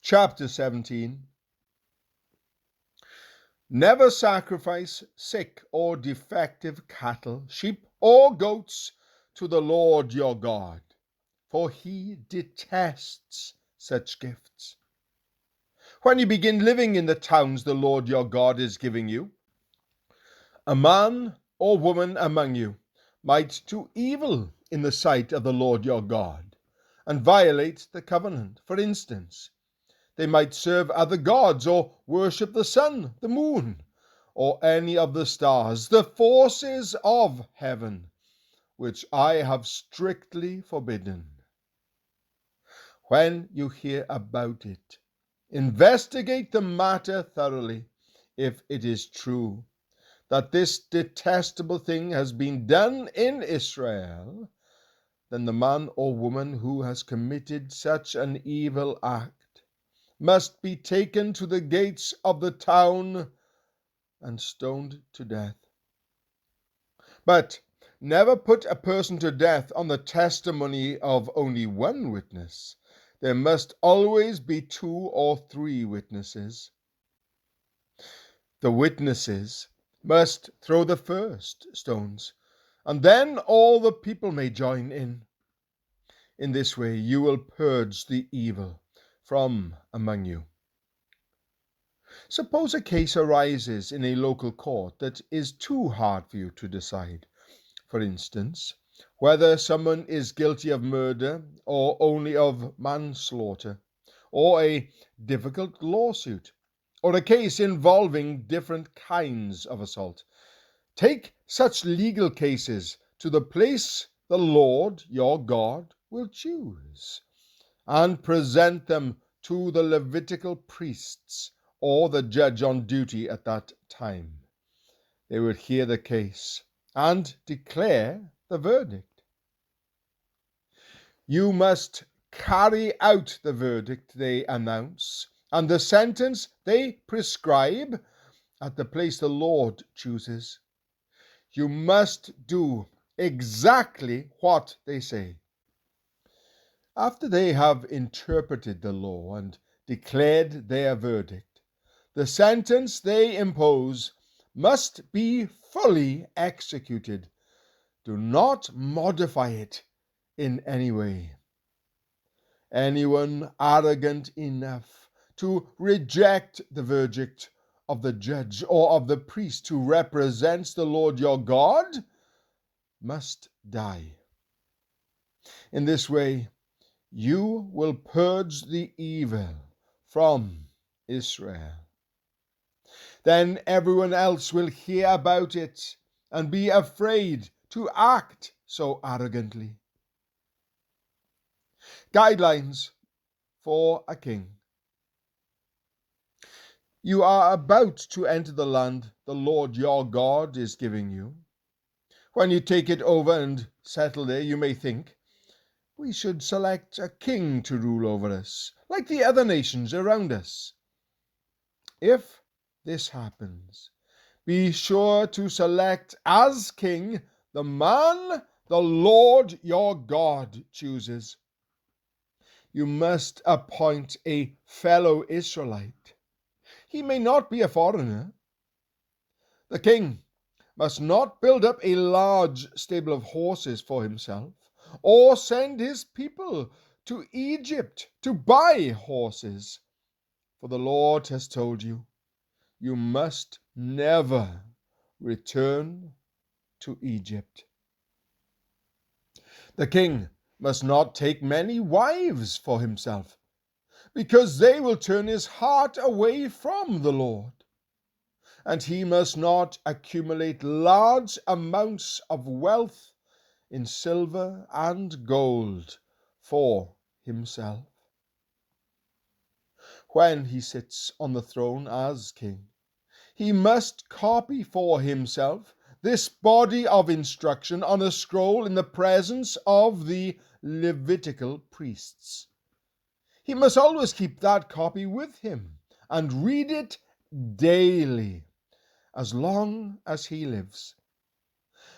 Chapter 17. Never sacrifice sick or defective cattle, sheep, or goats to the Lord your God, for he detests such gifts. When you begin living in the towns the Lord your God is giving you, a man or woman among you might do evil in the sight of the Lord your God and violate the covenant. For instance, they might serve other gods or worship the sun, the moon, or any of the stars, the forces of heaven, which I have strictly forbidden. When you hear about it, investigate the matter thoroughly. If it is true that this detestable thing has been done in Israel, then the man or woman who has committed such an evil act must be taken to the gates of the town and stoned to death. But never put a person to death on the testimony of only one witness. There must always be 2 or 3 witnesses. The witnesses must throw the first stones, and then all the people may join in. In this way you will purge the evil from among you. Suppose a case arises in a local court that is too hard for you to decide. For instance, whether someone is guilty of murder or only of manslaughter, or a difficult lawsuit, or a case involving different kinds of assault. Take such legal cases to the place the Lord your God will choose, and present them to the Levitical priests or the judge on duty at that time. They would hear the case and declare the verdict. You must carry out the verdict they announce and the sentence they prescribe at the place the Lord chooses. You must do exactly what they say. After they have interpreted the law and declared their verdict, the sentence they impose must be fully executed. Do not modify it in any way. Anyone arrogant enough to reject the verdict of the judge or of the priest who represents the Lord your God must die. In this way, you will purge the evil from Israel. Then everyone else will hear about it and be afraid to act so arrogantly. Guidelines for a king. You are about to enter the land the Lord your God is giving you. When you take it over and settle there, you may think, we should select a king to rule over us, like the other nations around us. If this happens, be sure to select as king the man the Lord your God chooses. You must appoint a fellow Israelite. He may not be a foreigner. The king must not build up a large stable of horses for himself, or send his people to Egypt to buy horses. For the Lord has told you, you must never return to Egypt. The king must not take many wives for himself, because they will turn his heart away from the Lord. And he must not accumulate large amounts of wealth in silver and gold for himself. When he sits on the throne as king, he must copy for himself this body of instruction on a scroll in the presence of the Levitical priests. He must always keep that copy with him and read it daily, as long as he lives.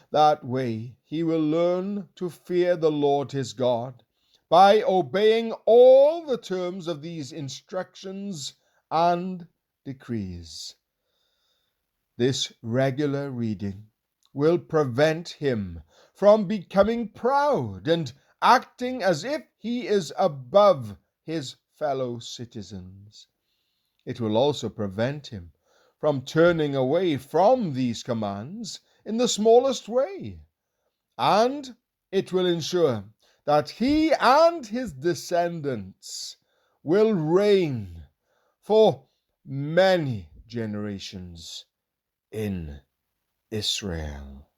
That way he will learn to fear the Lord his God by obeying all the terms of these instructions and decrees. This regular reading will prevent him from becoming proud and acting as if he is above his fellow citizens. It will also prevent him from turning away from these commands in the smallest way, and it will ensure that he and his descendants will reign for many generations in Israel.